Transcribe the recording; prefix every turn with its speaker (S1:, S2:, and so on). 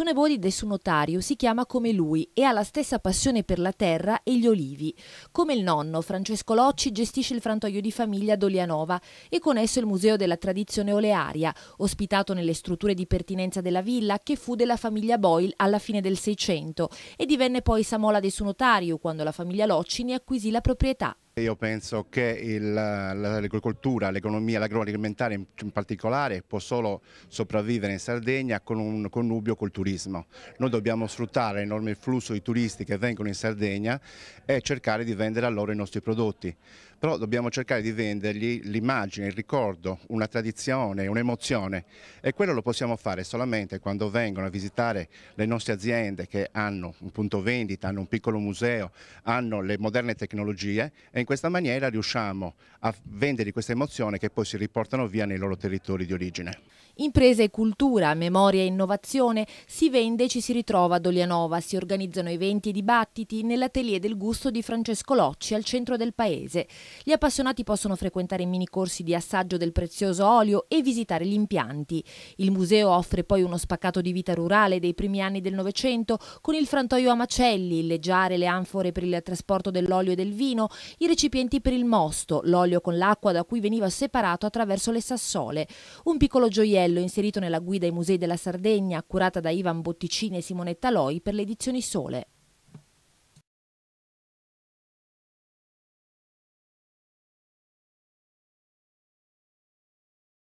S1: Tunebodi Dessu Notario si chiama come lui e ha la stessa passione per la terra e gli olivi. Come il nonno, Francesco Locci gestisce il frantoio di famiglia ad Olianova e con esso il Museo della Tradizione Olearia, ospitato nelle strutture di pertinenza della villa che fu della famiglia Boyle alla fine del Seicento e divenne poi Samola Dessu Notario quando la famiglia Locci ne acquisì la proprietà.
S2: Io penso che l'agricoltura, l'economia, l'agroalimentare in particolare può solo sopravvivere in Sardegna con un connubio col turismo. Noi dobbiamo sfruttare l'enorme flusso di turisti che vengono in Sardegna e cercare di vendere a loro i nostri prodotti. Però dobbiamo cercare di vendergli l'immagine, il ricordo, una tradizione, un'emozione e quello lo possiamo fare solamente quando vengono a visitare le nostre aziende che hanno un punto vendita, hanno un piccolo museo, hanno le moderne tecnologie e in questa maniera riusciamo a vendere questa emozione che poi si riportano via nei loro territori di origine.
S1: Impresa e cultura, memoria e innovazione, si vende e ci si ritrova ad Olianova, si organizzano eventi e dibattiti nell'atelier del gusto di Francesco Locci al centro del paese. Gli appassionati possono frequentare mini corsi di assaggio del prezioso olio e visitare gli impianti. Il museo offre poi uno spaccato di vita rurale dei primi anni del Novecento con il frantoio a macelli, il leggiare, le anfore per il trasporto dell'olio e del vino, i recipienti per il mosto, l'olio con l'acqua da cui veniva separato attraverso le sassole, un piccolo gioiello inserito nella guida ai musei della Sardegna curata da Ivan Botticini e Simonetta Loi per le edizioni Sole.